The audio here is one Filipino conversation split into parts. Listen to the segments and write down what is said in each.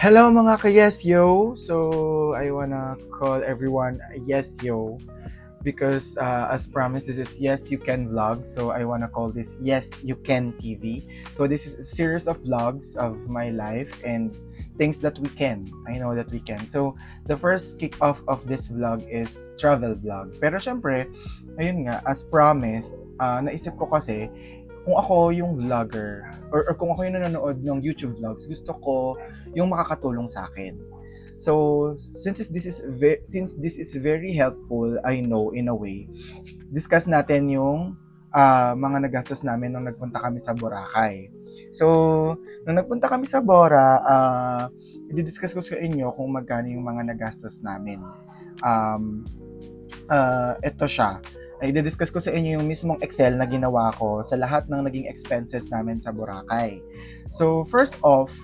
Hello mga ka-Yes Yo! So, I wanna call everyone Yes Yo because as promised, this is Yes You Can Vlog. So, I wanna call this Yes You Can TV. So, this is a series of vlogs of my life and things that we can. I know that we can. So, the first kick-off of this vlog is travel vlog. Pero syempre, ayun nga, as promised, naisip ko kasi kung ako yung vlogger or kung ako yung nanonood ng YouTube vlogs, gusto ko yung makakatulong sa akin. So, since this is very helpful, I know in a way, discuss natin yung mga nagastos namin nung nagpunta kami sa Boracay. So, nung nagpunta kami sa Bora, i-discuss ko sa inyo kung magkano yung mga nagastos namin. Um, ito siya. I-discuss ko sa inyo yung mismong Excel na ginawa ko sa lahat ng naging expenses namin sa Boracay. So, first off,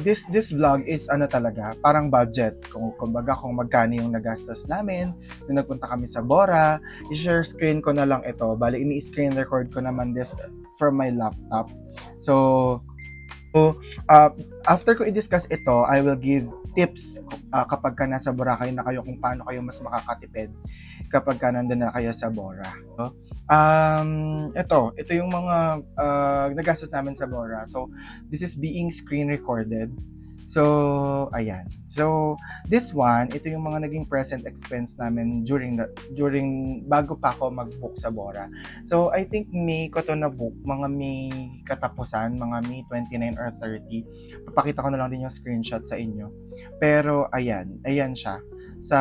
this vlog is ano talaga, parang budget. Kumbaga kung magkano yung nagastos namin nung nagpunta kami sa Bora, i-share screen ko na lang ito. Bali, ini-screen record ko naman this from my laptop. So, after ko i-discuss ito, I will give tips kapag ka nasa Boracay na kayo kung paano kayo mas makakatipid kapag ka nandun na kayo sa Bora. So, ito yung mga nagastos namin sa Bora. So, this is being screen recorded. So, ayan. So, this one, ito yung mga naging present expense namin during bago pa ako mag-book sa Bora. So, I think May ko to na-book, mga May katapusan, mga May 29 or 30. Papakita ko na lang din yung screenshot sa inyo. Pero, ayan siya. Sa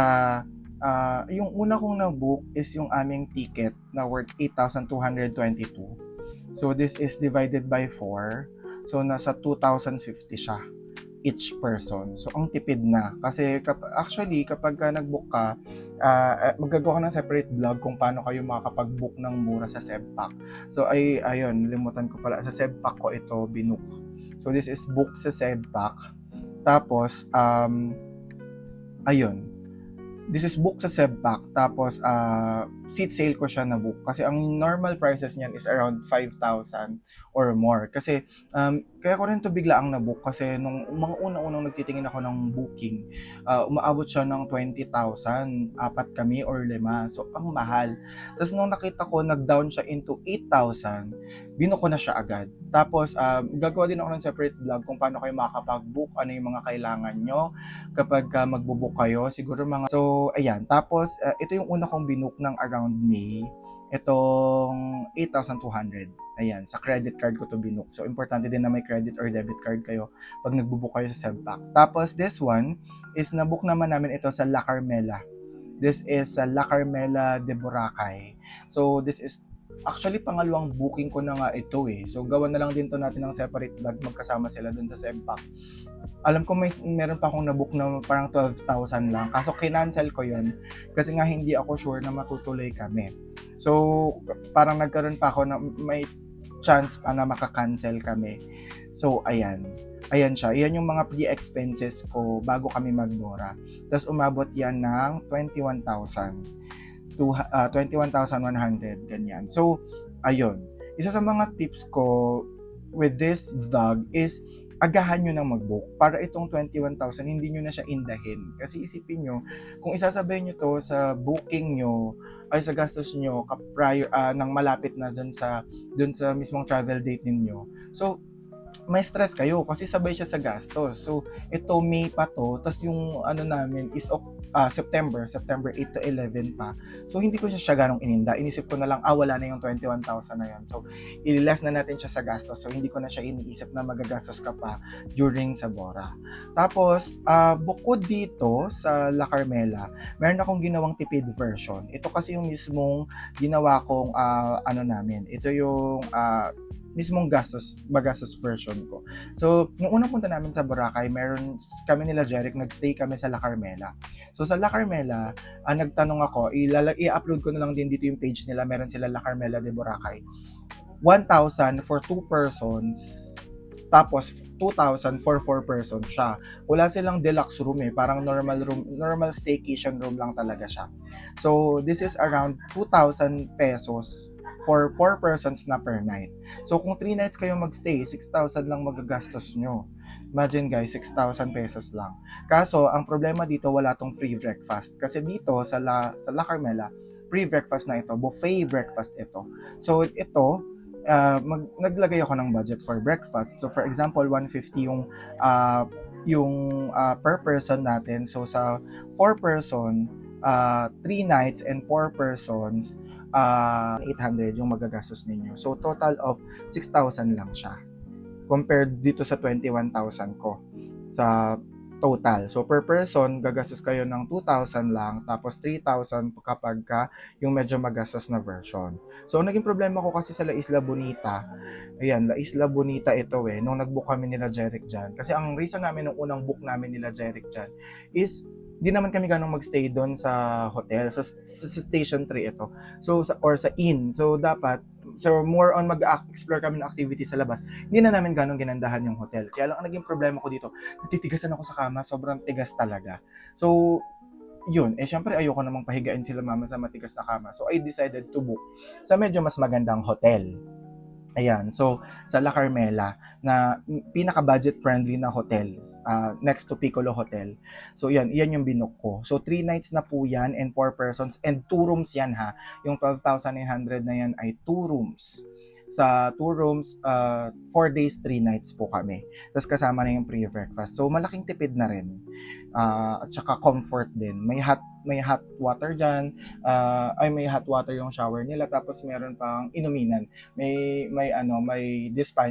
yung una kong na-book is yung aming ticket na worth 8,222. So, this is divided by 4. So, nasa 2,050 siya each person. So, ang tipid na. Kasi, actually, kapag nag-book ka, magagawa ka ng separate vlog kung paano kayo makakapag-book ng mura sa Sebpak. So, ayun, limutan ko pala. Sa Sebpak ko ito binook. So, this is book sa Sebpak. Tapos, ayun, this is book sa Sebpak, tapos seat sale ko siya na book kasi ang normal prices niyan is around 5,000 or more. Kasi kaya ko rin to bigla ang na-book kasi nung mga una-unang nagtitingin ako ng booking, umaabot siya ng 20,000, apat kami or 5. So ang mahal. Tapos nung nakita ko nag-down siya into 8,000, binook ko na siya agad. Tapos gagawa din ako ng separate vlog kung paano kayo makakapag-book, ano yung mga kailangan nyo kapag magbo-book kayo. Siguro mga ayan. Tapos, ito yung una kong binook ng around May. Itong 8,200. Ayan, sa credit card ko to binook. So, importante din na may credit or debit card kayo pag nagbo-book kayo sa Sebpak. Tapos, this one is na-book naman namin ito sa La Carmela. This is sa La Carmela de Boracay. So, this is actually pangalawang booking ko na nga ito eh. So, gawan na lang din to natin ng separate vlog magkasama sila dun sa Sebpak. Alam ko meron pa akong na-book na parang 12,000 lang. Kaso kinancel ko yun kasi nga hindi ako sure na matutuloy kami. So, parang nagkaroon pa ako na may chance pa na makakancel kami. So, ayan. Ayan siya. Yan yung mga pre-expenses ko bago kami mag-Bora. Tapos umabot yan ng 21,000 to 21,100 ganyan. So, ayun. Isa sa mga tips ko with this vlog is agahan nyo nang mag-book para itong 21,000 hindi nyo na siya indahin. Kasi isipin nyo, kung isasabay nyo to sa booking nyo ay sa gastos nyo prior nang malapit na dun sa mismong travel date ninyo. So, may stress kayo kasi sabay siya sa gastos. So, ito May pa to, tapos yung ano namin is September 8 to 11 pa. So, hindi ko siya ganong ininda. Inisip ko na lang, wala na yung 21,000 na yun. So, i-less na natin siya sa gastos. So, hindi ko na siya iniisip na magagastos ka pa during sa Bora. Tapos, bukod dito sa La Carmela, meron akong ginawang tipid version. Ito kasi yung mismong ginawa kong ano namin. Ito yung mismong magastos version ko. So, nung unang punta namin sa Boracay, meron kami nila Jeric, nagstay kami sa La Carmela. So, sa La Carmela, nagtanong ako, i-upload ko na lang din dito yung page nila, meron sila La Carmela de Boracay. 1,000 for 2 persons, tapos 2,000 for 4 persons siya. Wala silang deluxe room eh, parang normal staycation room lang talaga siya. So, this is around 2,000 pesos for 4 persons na per night. So, kung 3 nights kayo magstay, 6,000 lang magagastos nyo. Imagine guys, 6,000 pesos lang. Kaso, ang problema dito, wala tong free breakfast. Kasi dito, sa La Carmela, free breakfast na ito, buffet breakfast ito. So, ito, naglagay ako ng budget for breakfast. So, for example, 150 per person natin. So, sa 4 person, 3 nights and 4 persons, 800 yung magagastos ninyo. So, total of 6,000 lang siya compared dito sa 21,000 ko sa total. So, per person, gagastos kayo ng 2,000 lang, tapos 3,000 kapag yung medyo magastos na version. So, naging problema ko kasi sa La Isla Bonita, ayan, La Isla Bonita ito nung nag-book kami nila Jeric dyan. Kasi ang reason namin nung unang book namin nila Jeric dyan is di naman kami ganong magstay doon sa hotel, sa Station 3 ito. So, or sa inn. So, more on mag-explore kami ng activity sa labas. Hindi na namin ganong ginandahan yung hotel. Kaya lang ang naging problema ko dito, natitigasan ako sa kama, sobrang tigas talaga. So, yun, syempre ayoko namang pahigain sila mama sa matigas na kama. So, I decided to book sa medyo mas magandang hotel. Ayan, so sa La Carmela na pinaka-budget friendly na hotel, next to Piccolo Hotel. So yan yung binook ko. So 3 nights na po yan and 4 persons and 2 rooms yan ha. Yung 12,900 na yan ay 2 rooms. Sa 2 rooms, 4 days, 3 nights po kami. Tapos kasama na yung pre-breakfast. So malaking tipid na rin. At saka comfort din. May hot water dyan. May hot water yung shower nila. Tapos meron pang inuminan. May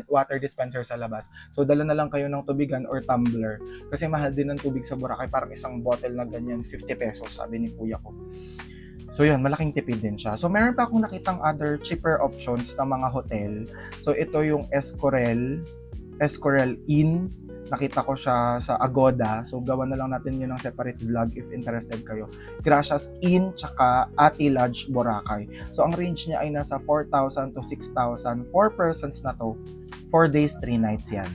water dispenser sa labas. So dala na lang kayo ng tubigan or tumbler. Kasi mahal din ng tubig sa Boracay. Parang isang bottle na ganyan, 50 pesos, sabi ni kuya ko. So yun, malaking tipid din siya. So meron pa akong nakitang other cheaper options ng mga hotel. So ito yung Escorel Inn. Nakita ko siya sa Agoda. So gawa na lang natin yun ng separate vlog if interested kayo. Gracias Inn tsaka Ati Lodge Boracay. So ang range niya ay nasa 4,000 to 6,000. 4 persons na to. 4 days, 3 nights yan.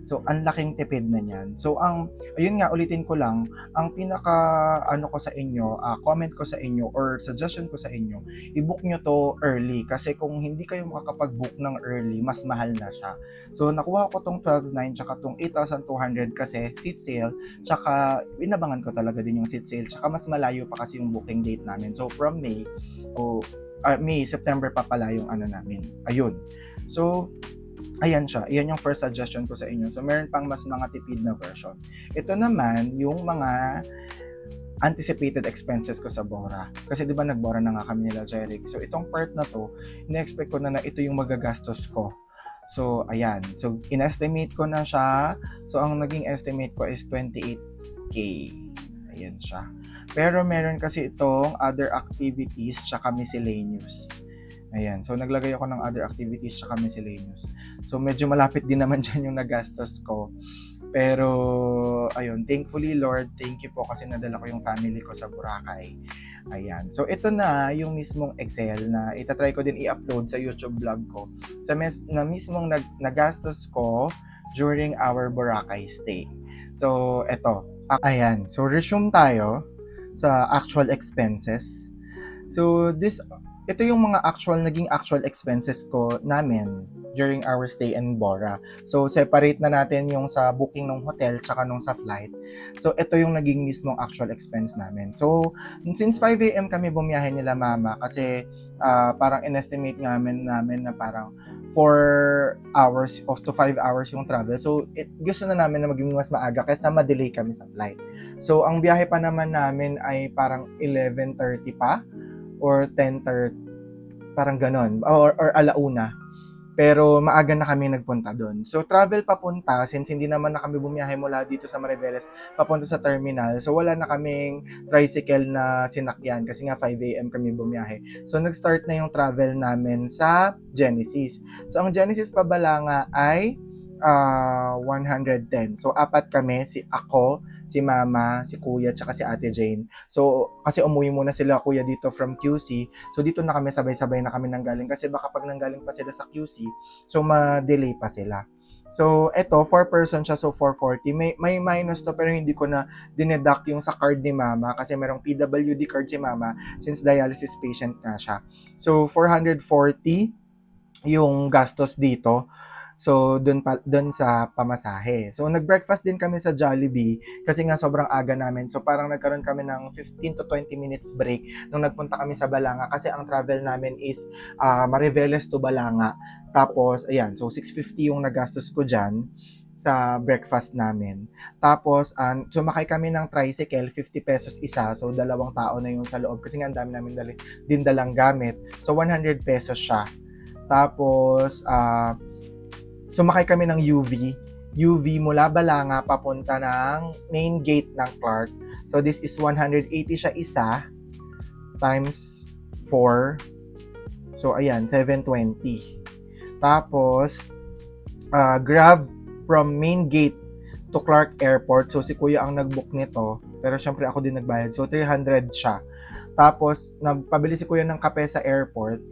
So, ang laking tipid na niyan. So, ayun nga, ulitin ko lang, ang ko sa inyo, comment ko sa inyo, or suggestion ko sa inyo, i-book nyo to early. Kasi kung hindi kayo makakapag-book ng early, mas mahal na siya. So, nakuha ko tong 12,900, tsaka tong 8,200 kasi seat sale, tsaka inabangan ko talaga din yung seat sale, tsaka mas malayo pa kasi yung booking date namin. So, from September pa pala yung namin. Ayun. So, ayan siya. Iyan yung first suggestion ko sa inyo. So, meron pang mas mga tipid na version. Ito naman, yung mga anticipated expenses ko sa Bora. Kasi di ba nagbora na nga kami nila Jeric. So, itong part na to, ina-expect ko na ito yung magagastos ko. So, ayan. So, in-estimate ko na siya. So, ang naging estimate ko is 28K. Ayan siya. Pero meron kasi itong other activities tsaka miscellaneous. Ayan. So, naglagay ako ng other activities tsaka miscellaneous. So, medyo malapit din naman dyan yung nagastos ko. Pero, ayun. Thankfully, Lord, thank you po kasi nadala ko yung family ko sa Boracay. Ayan. So, ito na yung mismong Excel na itatry ko din i-upload sa YouTube vlog ko. Na mismong nagastos ko during our Boracay stay. So, ito. Ayan. So, resume tayo sa actual expenses. So, ito yung mga naging actual expenses ko namin during our stay in Bora. So, separate na natin yung sa booking ng hotel tsaka nung sa flight. So, ito yung naging mismong actual expense namin. So, since 5 a.m. kami bumiyahe nila mama kasi parang in-estimate namin na parang 4 hours to 5 hours yung travel. So, gusto na namin na maging mas maaga kasi ma-delay kami sa flight. So, ang biyahe pa naman namin ay parang 11:30 pa or 10:30, parang ganon, or alauna. Pero maaga na kami nagpunta doon. So, travel papunta, since hindi naman na kami bumiyahe mula dito sa Mariveles, papunta sa terminal. So, wala na kaming tricycle na sinakyan kasi nga 5 a.m. kami bumiyahe. So, nag-start na yung travel namin sa Genesis. So, ang Genesis pabala nga ay 110. So, 4 kami, ako, si Mama, si Kuya, tsaka si Ate Jane. So, kasi umuwi muna sila Kuya dito from QC. So, dito na kami sabay-sabay na kami nanggaling. Kasi baka pag nanggaling pa sila sa QC, so ma-delay pa sila. So, eto, 4 person siya, so 440. May minus to, pero hindi ko na dineduct yung sa card ni Mama kasi merong PWD card si Mama since dialysis patient na siya. So, 440 yung gastos dito. So, dun sa pamasahe. So, nag-breakfast din kami sa Jollibee kasi nga sobrang aga namin. So, parang nagkaroon kami ng 15 to 20 minutes break nung nagpunta kami sa Balanga kasi ang travel namin is Mariveles to Balanga. Tapos, ayan, so 650 yung nagastos ko dyan sa breakfast namin. Tapos, sumakay kami ng tricycle, 50 pesos isa. So, dalawang tao na yun sa loob kasi nga ang dami namin din dalang gamit. So, 100 pesos siya. Tapos, sumakay kami ng UV mula Balanga papunta ng main gate ng Clark. So this is 180 siya isa times 4. So ayan, 720. Tapos Grab from main gate to Clark Airport. So si Kuya ang nag-book nito, pero syempre ako din nagbayad. So 300 siya. Tapos nagpabili si Kuya ng kape sa airport.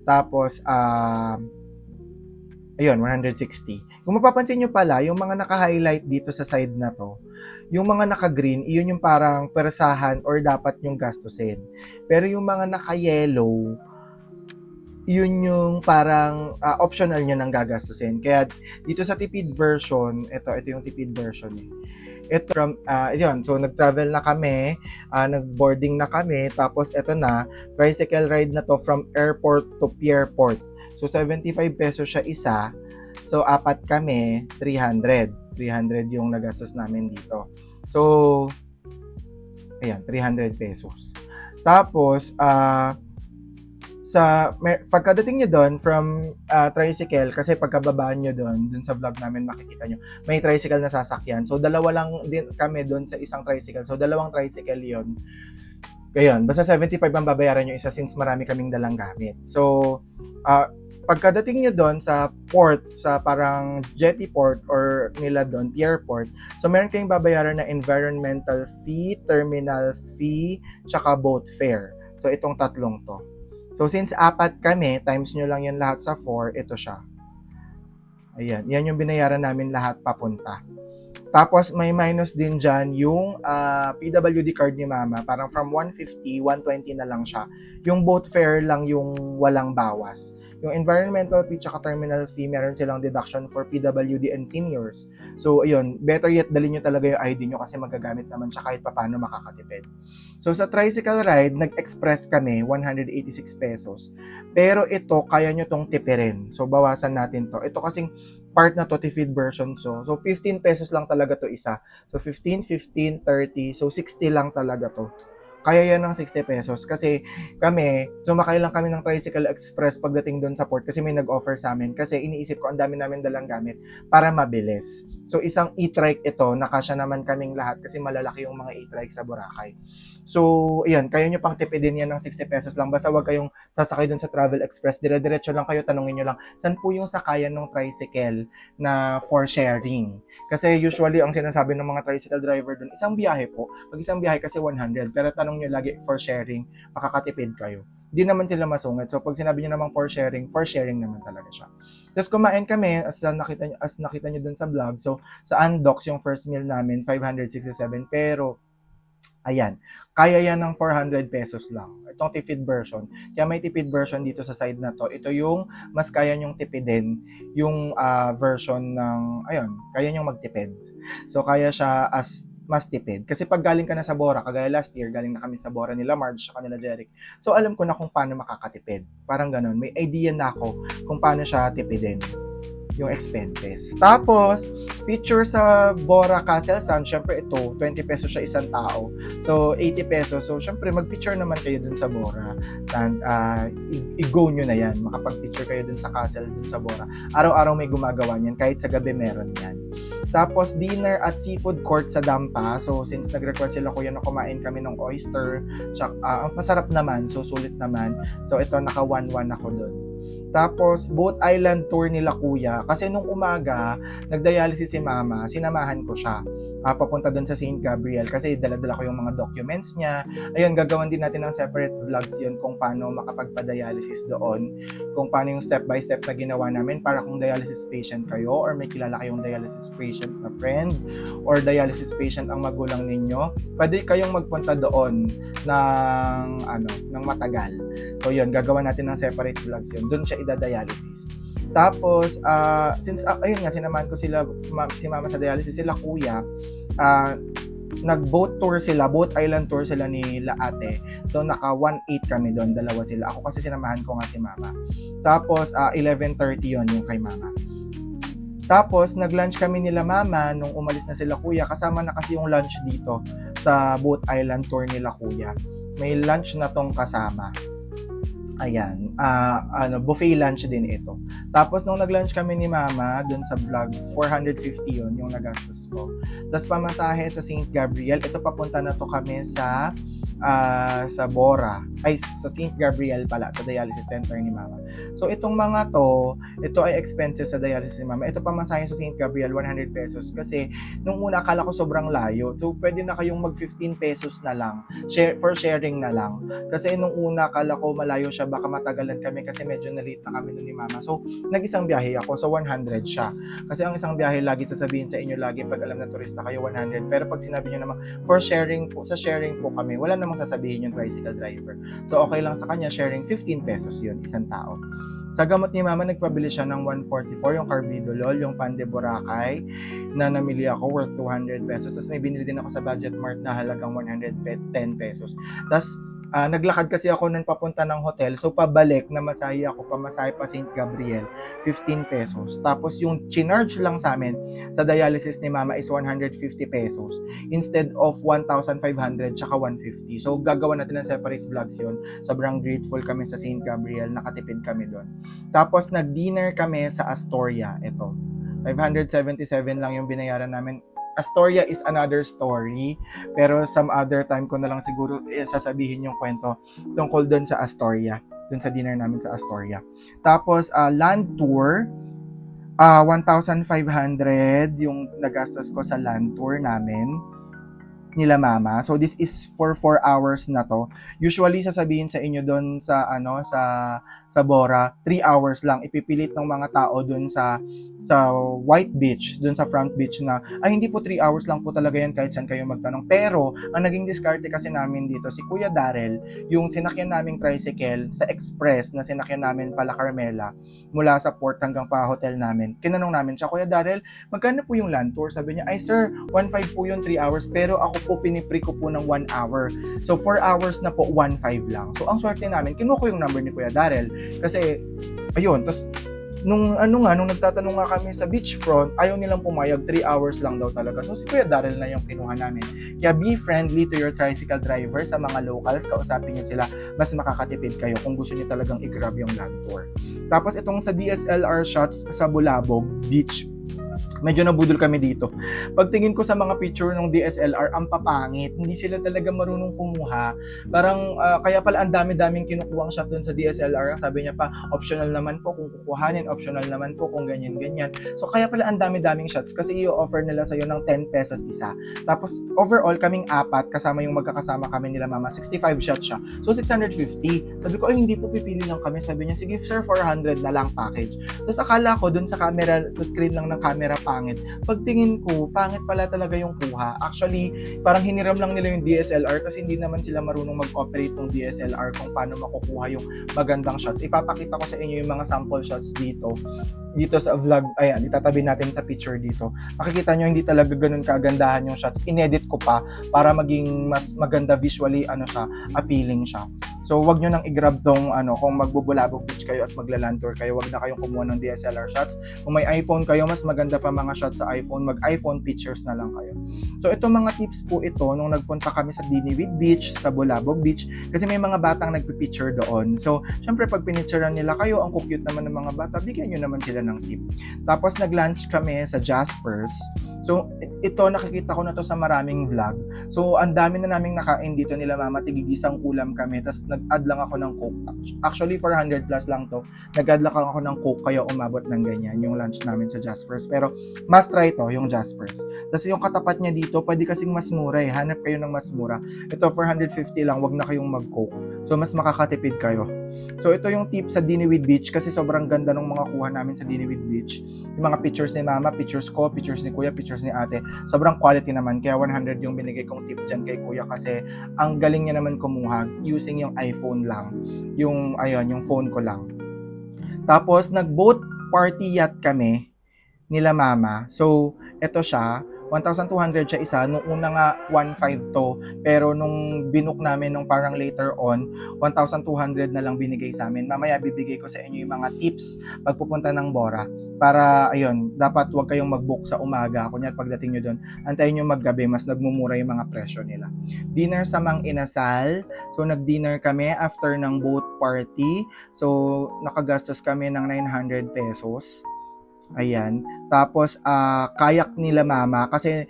Tapos ayun, 160. Kung mapapansin nyo pala, yung mga naka-highlight dito sa side na to, yung mga naka-green, iyon yung parang persahan or dapat yung gastusin. Pero yung mga naka-yellow, yun yung parang optional nyo nang gagastusin. Kaya dito sa tipid version, ito yung tipid version eh. Ito from, yun, so nag-travel na kami, nag-boarding na kami, tapos ito na, tricycle ride na to from airport to Pierport. So, 75 pesos siya isa. So, apat kami, 300. 300 yung nagastos namin dito. So, ayan, 300 pesos. Tapos, pagkadating nyo doon from tricycle, kasi pagkababaan nyo doon sa vlog namin makikita nyo, may tricycle na sasakyan. So, dalawa lang din kami doon sa isang tricycle. So, dalawang tricycle yon. Ngayon, basta 75 ang babayaran nyo isa since marami kaming dalang gamit. So, pagkadating nyo doon sa port, sa parang jetty port or nila doon, Pierport, so meron kayong babayaran na environmental fee, terminal fee, tsaka boat fare. So, itong tatlong to. So, since apat kami, times nyo lang yan lahat sa 4, ito siya. Ayan, yan yung binayaran namin lahat papunta. Tapos, may minus din dyan yung PWD card ni Mama. Parang from 150, 120 na lang siya. Yung boat fare lang yung walang bawas. Yung environmental fee tsaka terminal fee, meron silang deduction for PWD and seniors. So, ayun, better yet, dalhin nyo talaga yung ID nyo kasi magagamit naman siya kahit paano makakatipid. So, sa tricycle ride, nag-express kami, 186 pesos. Pero ito, kaya nyo tong tipirin. So, bawasan natin to. Ito kasing part na to, tipid version. So 15 pesos lang talaga to isa. So, 15, 15, 30. So, 60 lang talaga to. Kaya yan ng 60 pesos kasi kami, sumakay lang kami ng Tricycle Express pagdating doon sa port kasi may nag-offer sa amin kasi iniisip ko ang dami namin dalang gamit para mabilis. So, isang e-trike ito, nakasya naman kaming lahat kasi malalaki yung mga e-trike sa Boracay. So, ayan, kaya nyo pang tipidin yan ng 60 pesos lang. Basta wag kayong sasakay doon sa Travel Express. Dire-diretso lang kayo, tanungin nyo lang, saan po yung sakayan ng tricycle na for sharing? Kasi usually, ang sinasabi ng mga tricycle driver doon, isang biyahe po. Pag isang biyahe kasi 100, pero tanong nyo lagi for sharing, makakatipid kayo. Hindi naman sila masungit. So, pag sinabi nyo naman for sharing naman talaga siya. Tapos kumain kami, as nakita nyo dun sa vlog. So, sa Andox, yung first meal namin, 567. Pero, ayan, kaya yan ng 400 pesos lang. Itong tipid version. Kaya may tipid version dito sa side na to. Ito yung mas kaya nyong tipidin, yung version ng, ayun, kaya nyong magtipid. So, kaya siya as mas tipid. Kasi pag galing ka na sa Bora, kagaya last year, galing na kami sa Bora nila Marge, saka nila Jeric. So, alam ko na kung paano makakatipid. Parang ganun. May idea na ako kung paano siya tipidin yung expenses. Tapos, picture sa Bora Castle Sand, syempre ito, 20 pesos siya isang tao. So, 80 pesos. So, syempre, mag-picture naman kayo dun sa Bora Sand. I-go nyo na yan. Makapag-picture kayo dun sa castle, dun sa Bora. Araw-araw may gumagawa niyan. Kahit sa gabi meron yan. Tapos, dinner at seafood court sa Dampa. So, since nag-request sila kuya na kumain kami ng oyster, ang masarap naman. So, sulit naman. So, ito, naka 1-1 ako dun. Tapos, boat island tour nila kuya. Kasi nung umaga, nagdialysis si mama, sinamahan ko siya. Papunta doon sa St. Gabriel kasi dala-dala ko yung mga documents niya. Ayun, gagawan din natin ng separate vlogs yun kung paano makapagpa-dialysis doon. Kung paano yung step by step na ginawa namin para kung dialysis patient kayo or may kilala kayong dialysis patient na friend or dialysis patient ang magulang ninyo, pwede kayong magpunta doon ng matagal. So yun, gagawa natin ng separate vlogs yun. Doon siya idadialysis. Tapos, since ayun nga sinamahan ko si mama sa dialysis, sila kuya, ah, nag-boat tour sila, boat island tour sila nila ate. So naka 1/8 kami doon, dalawa sila. Ako kasi sinamahan ko nga si mama. Tapos 11:30 yon yung kay mama. Tapos nag-lunch kami nila mama nung umalis na sila kuya. Kasama na kasi yung lunch dito sa boat island tour nila kuya. May lunch na tong kasama. Ayan, buffet lunch din ito. Tapos nung nag-lunch kami ni mama dun sa vlog, 450 yun yung nagastos ko. Tapos pamasahe sa St. Gabriel, ito papunta na to kami sa Bora, ay sa St. Gabriel pala, sa dialysis center ni mama. So itong mga to, ito ay expenses sa dialysis ni mama. Ito pamasahe sa St. Gabriel, 100 pesos. Kasi nung una akala ko sobrang layo. So pwede na kayong mag 15 pesos na lang, for sharing na lang. Kasi nung una akala ko malayo siya, baka matagalan kami kasi medyo na-late na kami nun ni mama. So nag-isang biyahe ako, so 100 siya. Kasi ang isang biyahe lagi sasabihin sa inyo lagi pag alam na turista kayo 100. Pero pag sinabi nyo naman for sharing po, sa sharing po kami, wala namang sasabihin yung tricycle driver. So okay lang sa kanya, sharing 15 pesos yun, isang tao. Sa gamot ni mama, nagpabili siya ng 144, yung Carbidolol, yung Pande Boracay, na namili ako worth 200 pesos. Tapos may binili din ako sa Budget Mart na halagang 110 pesos. Tapos naglakad kasi ako nun papunta ng hotel. So pabalik, namasahe ako, pamasahe pa St. Gabriel, 15 pesos. Tapos yung chinarge lang sa amin sa dialysis ni mama is 150 pesos instead of 1,500 tsaka 150. So gagawa natin ng separate vlogs yun. Sobrang grateful kami sa St. Gabriel, nakatipid kami doon. Tapos nag-dinner kami sa Astoria. Ito, 577 lang yung binayaran namin. Astoria is another story, pero some other time ko na lang siguro sasabihin yung kwento tungkol doon sa Astoria, doon sa dinner namin sa Astoria. Tapos land tour, 1,500 yung nagastos ko sa land tour namin nila mama. So this is for 4 hours na to. Usually sasabihin sa inyo doon sa Bora, 3 hours lang ipipilit ng mga tao doon sa White Beach, doon sa front beach na ay hindi po 3 hours lang po talaga yan kahit saan kayo magtanong. Pero ang naging diskarte kasi namin dito si Kuya Darrell, yung sinakyan naming tricycle sa express na sinakyan namin pala Carmela mula sa port hanggang pa hotel namin. Kinanong namin siya, Kuya Darrell, magkano po yung land tour? Sabi niya, ay sir, 1.5 po yung 3 hours, pero ako po pinipre ko po ng 1 hour. So 4 hours na po, 1.5 lang. So ang swerte namin, kinuha ko yung number ni Kuya Darrell. Kasi, ayun, tapos, nung nagtatanong nga kami sa beachfront, ayaw nilang pumayag, 3 hours lang daw talaga. So, si Kuya Darrell na yung kinuha namin. Kaya be friendly to your tricycle driver sa mga locals, kausapin niyo sila, mas makakatipid kayo kung gusto niyo talagang i-grab yung land tour. Tapos, itong sa DSLR shots sa Bulabog Beach, medyo nabudol kami dito. Pagtingin ko sa mga picture ng DSLR, ang papangit. Hindi sila talaga marunong kumuha. Parang, kaya pala ang dami-daming kinukuhang shot dun sa DSLR. Sabi niya pa, optional naman po kung kukuhanin, optional naman po kung ganyan-ganyan. So, kaya pala ang dami-daming shots kasi i-offer nila sa'yo ng 10 pesos isa. Tapos, overall, kaming apat, kasama yung magkakasama kami nila mama, 65 shots siya. So, 650. Sabi ko, ay, hindi po pipili lang kami. Sabi niya, sige sir, 400 na lang package. Tapos, akala ko dun sa camera, sa screen lang ng camera, pangit. Pagtingin ko, pangit pala talaga yung kuha. Actually, parang hiniram lang nila yung DSLR kasi hindi naman sila marunong mag-operate ng DSLR kung paano makukuha yung magandang shots. Ipapakita ko sa inyo yung mga sample shots dito sa vlog. Ayan, itatabi natin sa picture dito. Makikita nyo, hindi talaga ganun kagandahan yung shots. Inedit ko pa para maging mas maganda visually, appealing siya. So, wag nyo nang i-grab tong, kung magbubulabog beach kayo at magla-land tour kayo, wag na kayong kumuha ng DSLR shots. Kung may iPhone kayo, mas maganda pa mga shots sa iPhone, mag-iPhone pictures na lang kayo. So, itong mga tips po ito, nung nagpunta kami sa Diniwid Beach, sa Bulabog Beach, kasi may mga batang nagpipicture doon. So, syempre, pag pinicturean nila kayo, ang cute naman ng mga bata, bigyan nyo naman sila ng tip. Tapos, nag-lunch kami sa Jaspers. So, ito, nakikita ko na to sa maraming vlog. So, ang dami na naming nakain dito nila mama, tigigisang ulam kami, tapos nag-add lang ako ng Coke. Actually, 400 plus lang to. Nag-add lang ako ng Coke, kaya umabot ng ganyan yung lunch namin sa Jaspers. Pero, must try to, yung Jaspers. Tapos yung katapat niya dito, pwede kasing mas mura eh. Hanap kayo ng mas mura. Ito, 450 lang, wag na kayong mag-Coke. So, mas makakatipid kayo. So, ito yung tip sa Diniwid Beach kasi sobrang ganda ng mga kuha namin sa Diniwid Beach. Yung mga pictures ni mama, pictures ko, pictures ni kuya, pictures ni ate. Sobrang quality naman. Kaya 100 yung binigay kong tip dyan kay kuya kasi ang galing niya naman kumuha using yung iPhone lang. Yung phone ko lang. Tapos, nag-boat party yacht kami nila mama. So, eto siya, 1,200 siya isa. Nung una nga, 1,500 to. Pero nung binook namin nung parang later on, 1,200 na lang binigay sa amin. Mamaya bibigay ko sa inyo yung mga tips pagpupunta ng Bora. Para, ayun, dapat huwag kayong mag-book sa umaga. Kunyari pagdating nyo doon, antayin nyo maggabi, mas nagmumura yung mga presyo nila. Dinner sa Mang Inasal. So, nag-dinner kami after ng boat party. So, nakagastos kami ng 900 pesos. Ayan. Tapos, kayak nila mama. Kasi,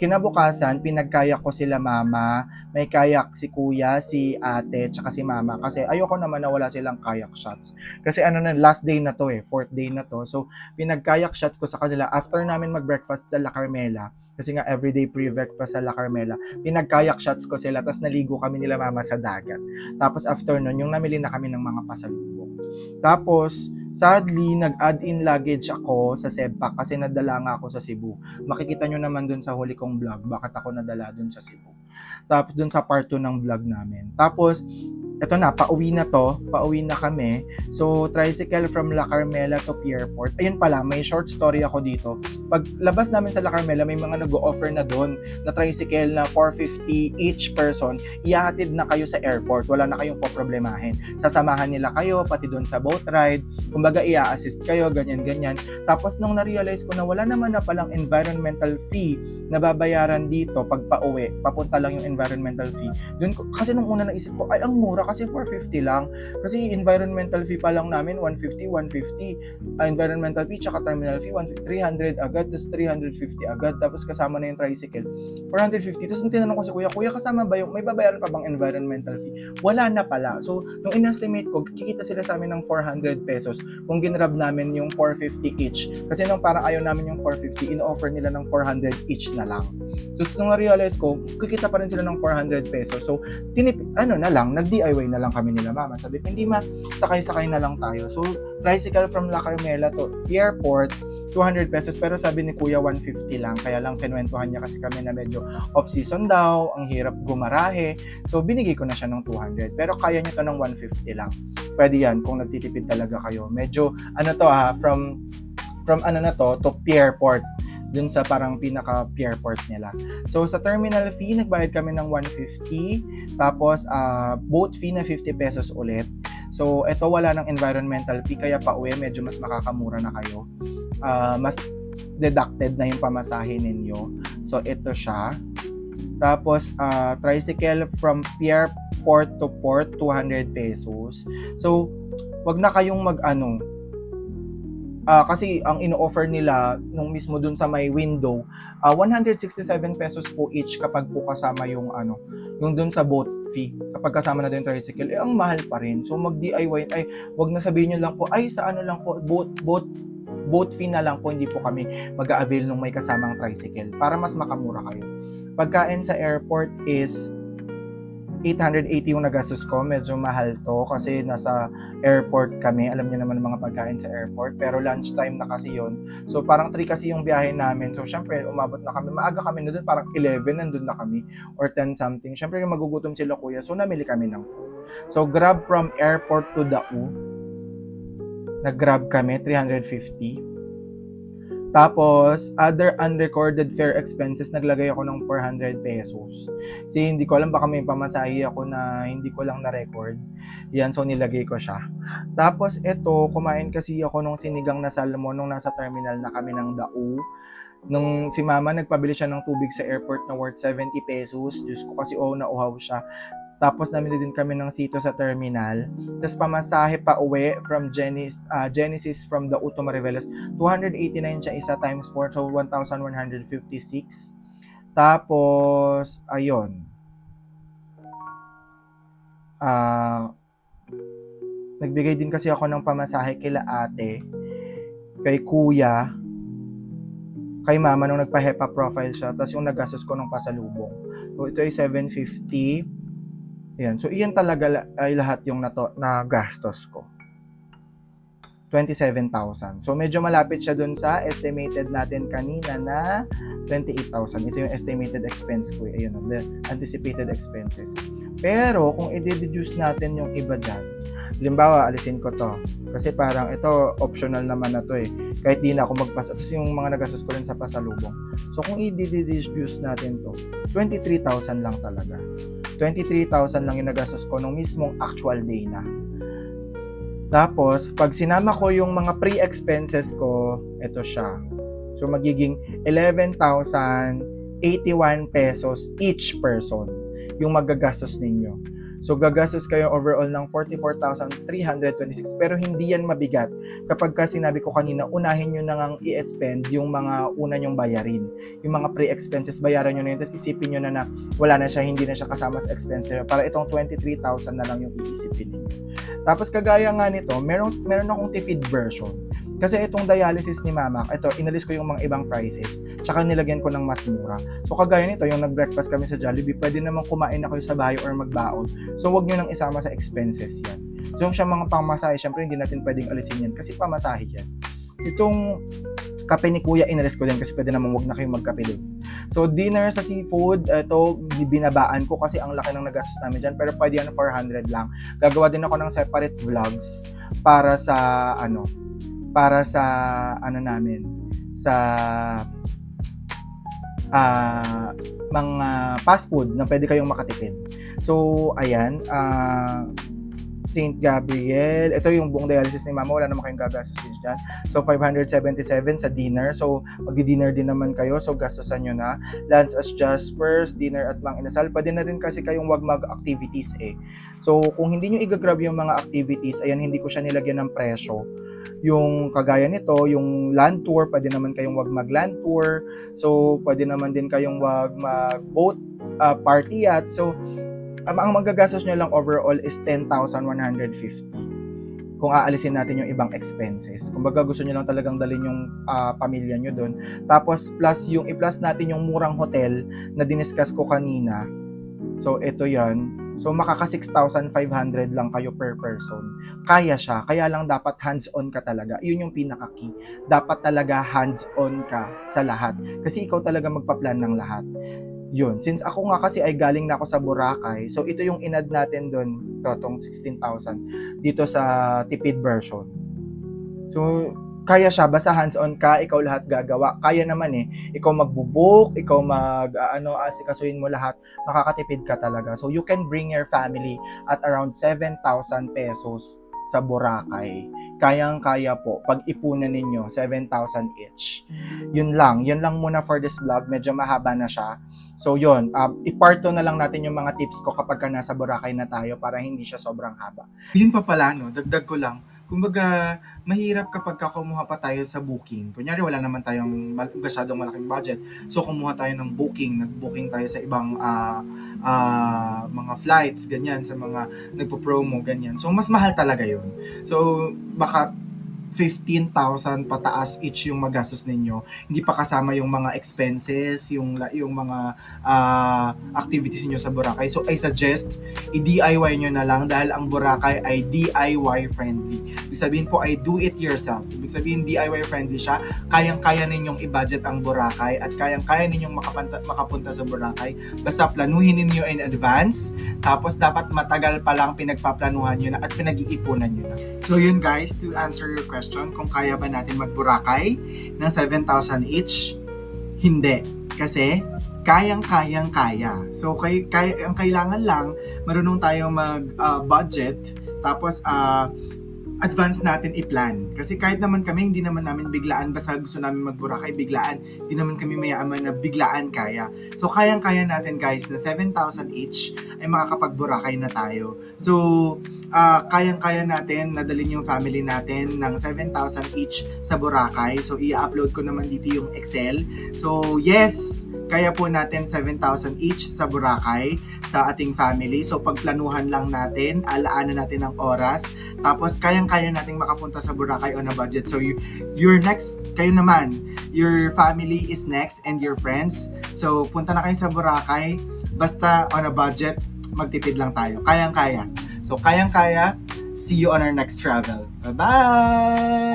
kinabukasan, pinagkayak ko sila mama. May kayak si kuya, si ate, tsaka si mama. Kasi ayoko naman na wala silang kayak shots. Kasi last day na to 4th day na to. So, pinagkayak shots ko sa kanila. After namin mag-breakfast sa La Carmela, kasi nga everyday pre-breakfast sa La Carmela, pinagkayak shots ko sila, tapos naligo kami nila mama sa dagat. Tapos after nun, yung namili na kami ng mga pasalubong. Tapos, sadly, nag-add-in luggage ako sa Sebpak kasi nadala nga ako sa Cebu. Makikita nyo naman dun sa huli kong vlog, bakit ako nadala dun sa Cebu. Tapos dun sa part 2 ng vlog namin. Tapos, eto na, pauwi na kami. So, tricycle from La Carmela to Pierport. Ayun pala, may short story ako dito. Pag labas namin sa La Carmela, may mga nag-o-offer na doon na tricycle na 450 each person. Ihahatid na kayo sa airport. Wala na kayong poproblemahin. Sasamahan nila kayo, pati doon sa boat ride. Kumbaga, i-assist kayo, ganyan-ganyan. Tapos, nung na-realize ko na wala naman na palang environmental fee na babayaran dito pag pauwi, papunta lang yung environmental fee. Doon ko, kasi nung una naisip ko, ay ang mura kasi 450 lang. Kasi environmental fee pa lang namin 150. Environmental fee tsaka terminal fee 300 agad, tapos 350 agad, tapos kasama na yung tricycle 450. Tapos nung tinanong ko si kuya kasama ba yung may babayaran pa bang environmental fee? Wala na pala. So nung in-estimate ko, kikita sila sa amin ng 400 pesos kung ginrab namin yung 450 each. Kasi nung parang ayaw namin yung 450, in-offer nila ng 400 each na lang. So nung na-realize ko, kikita pa rin sila ng 400 pesos. So nag-DIY na lang kami nila mama. Sabi ko, hindi sakay-sakay na lang tayo. So tricycle from La Carmela to airport, 200 pesos. Pero sabi ni kuya, 150 lang. Kaya lang kinwentuhan niya kasi kami na medyo off-season daw, ang hirap gumarahe. So binigay ko na siya ng 200. Pero kaya niyo to ng 150 lang. Pwede yan kung nagtitipid talaga kayo. Medyo, from to Pierport, dun sa parang pinaka-Pierport nila. So, sa terminal fee, nagbayad kami ng 150. Tapos, boat fee na 50 pesos ulit. So, eto wala ng environmental fee, kaya pa uwi, medyo mas makakamura na kayo. Mas deducted na yung pamasahe ninyo. So, ito siya. Tapos, tricycle from Pierport to Port, 200 pesos. So, wag na kayong kasi ang ino-offer nila nung mismo dun sa may window, 167 pesos po each kapag po kasama yung dun sa boat fee. Kapag kasama na din yung tricycle, ang mahal pa rin. So mag-DIY, wag na sabihin nyo lang po, sa lang po, boat fee na lang po, hindi po kami mag-a-avail nung may kasamang tricycle para mas makamura kayo. Pagkain sa airport is 880 yung nagastos ko. Medyo mahal to kasi nasa airport kami. Alam niyo naman mga pagkain sa airport. Pero lunchtime na kasi yon. So parang 3 kasi yung biyahe namin. So syempre umabot na kami. Maaga kami na doon. Parang 11 nandun na kami. Or 10 something. Syempre magugutom sila kuya. So namili kami ng food. So grab from airport to Dau. Nag-grab kami. 350. Tapos, other unrecorded fare expenses, naglagay ako ng 400 pesos. Kasi hindi ko alam, baka may pamasahe ako na hindi ko lang na-record. Yan, so nilagay ko siya. Tapos, ito, kumain kasi ako nung sinigang na salmon nung nasa terminal na kami ng Dau. Nung si mama, nagpabili siya ng tubig sa airport na worth 70 pesos. Diyos ko kasi, nauhaw siya. Tapos namili din kami ng sito sa terminal. Tapos pamasahe pa uwi from Genesis from the to Mariveles. 289 siya isa times 4, so 1,156. Tapos, ayun. Nagbigay din kasi ako ng pamasahe kila ate, kay kuya, kay mama nung nagpa-HEPA profile siya. Tapos yung nagastos ko ng pasalubong. So ito ay 750. Ayan. So, iyan talaga ay lahat yung na gastos ko. 27,000. So, medyo malapit siya dun sa estimated natin kanina na 28,000. Ito yung estimated expense ko. Ayun, the anticipated expenses. Pero, kung i-deduce natin yung iba dyan, Halimbawa, alisin ko to. Kasi parang ito, optional naman na to eh. Kahit di na ako magpas. Tapos yung mga nagastos ko rin sa pasalubong. So kung i-deduce natin to, 23,000 lang talaga. 23,000 lang yung nagastos ko nung mismong actual day na. Tapos, pag sinama ko yung mga pre-expenses ko, ito siya. So, magiging 11,081 pesos each person yung magagastos ninyo. So, gagastos kayo overall ng 44,326 pero hindi yan mabigat. Kapag ka sinabi ko kanina, unahin nyo na ngang i-spend yung mga una nyong bayarin. Yung mga pre-expenses, bayaran nyo na yun. Tapos isipin nyo na wala na siya, hindi na siya kasama sa expenses. Para itong 23,000 na lang yung iisipin ninyo. Tapos kagaya nga nito, meron akong tipid version. Kasi itong dialysis ni Mama, ito, inalis ko yung mga ibang prices, tsaka nilagyan ko ng mas mura. So kagaya nito, yung nag-breakfast kami sa Jollibee, pwede naman kumain na kayo sa bahay or magbaon. So wag nyo nang isama sa expenses yan. So yung siya mga pamasahe, syempre hindi natin pwedeng alisin yan kasi pamasahe yan. Itong kape ni Kuya, inalis ko din kasi pwede naman wag na kayong magkape din. So dinner sa seafood, ito binabaan ko kasi ang laki ng nagastos namin dyan, pero pwede yan 400 lang. Gagawa din ako ng separate vlogs para sa namin sa mga fast food na pwede kayong makatipid. So ayan, St. Gabriel, ito yung buong dialysis ni Mama, wala naman kayong gagastos dyan. So 577 sa dinner, so magdi-dinner din naman kayo, so gastosan nyo na. Lunch as Jaspers, dinner at Mang Inasal, pwede na rin kasi kayong wag mag-activities eh. So kung hindi nyo i-grab yung mga activities, ayan, hindi ko siya nilagyan ng presyo. Yung kagaya nito, yung land tour, pwede naman kayong wag mag-land tour. So, pwede naman din kayong wag mag-boat party at. So, ang magagastos nyo lang overall is 10,150 kung aalisin natin yung ibang expenses. Kung baga gusto nyo lang talagang dalhin yung pamilya nyo doon. Tapos, plus yung i-plus natin yung murang hotel na diniscuss ko kanina. So, ito yan. So, makaka 6,500 lang kayo per person. Kaya siya. Kaya lang dapat hands-on ka talaga. Yun yung pinaka-key. Dapat talaga hands-on ka sa lahat. Kasi ikaw talaga magpa-plan ng lahat. Yun. Since ako nga kasi ay galing na ako sa Boracay, so ito yung inad natin doon, itong 16,000, dito sa tipid version. So, kaya siya, basta hands-on ka, ikaw lahat gagawa. Kaya naman eh, ikaw magbubook, ikaw asikasuhin mo lahat, makakatipid ka talaga. So you can bring your family at around 7,000 pesos sa Boracay. Kayang-kaya po, pag-ipunan ninyo, 7,000 each. Yun lang muna for this vlog, medyo mahaba na siya. So yun, i-part 2 na lang natin yung mga tips ko kapag nasa Boracay na tayo para hindi siya sobrang haba. Yun pa pala, no, dagdag ko lang. Kumbaga, mahirap kapag kumuha pa tayo sa booking. Kunyari, wala naman tayong masyadong malaking budget. So, kumuha tayo ng booking. Nag-booking tayo sa ibang mga flights, ganyan, sa mga nagpo-promo, ganyan. So, mas mahal talaga yun. So, baka 15,000 pataas each yung magastos ninyo. Hindi pa kasama yung mga expenses, yung mga activities niyo sa Boracay. So I suggest i-DIY nyo na lang dahil ang Boracay ay DIY friendly. Ibig sabihin po ay do it yourself. Ibig sabihin DIY friendly siya. Kayang-kaya ninyong i-budget ang Boracay at kayang-kaya ninyong makapunta sa Boracay. Basta planuhin niyo in advance. Tapos dapat matagal pa lang pinagpaplanuhan nyo na at pinag-iipunan nyo na. So yun guys, to answer your question, kung kaya ba natin mag-Boracay ng 7,000 each, hindi. Kasi kaya. So ang kailangan lang, marunong tayong mag-budget, tapos advance natin i-plan. Kasi kahit naman kami, hindi naman namin biglaan, basta gusto namin mag-Boracay, biglaan. Hindi naman kami mayaman na biglaan kaya. So kayang-kaya natin guys na 7,000 each ay makakapag-Boracay na tayo. So kayang-kaya natin nadalhin yung family natin ng 7,000 each sa Boracay. So i-upload ko naman dito yung Excel. So yes, kaya po natin 7,000 each sa Boracay sa ating family. So pagplanuhan lang natin, alaanan natin ang oras. Tapos kayang-kaya nating makapunta sa Boracay on a budget. So you're next, kayo naman, your family is next and your friends. So punta na kayo sa Boracay, basta on a budget, magtipid lang tayo. Kayang-kaya. So kayang-kaya, see you on our next travel. Bye-bye!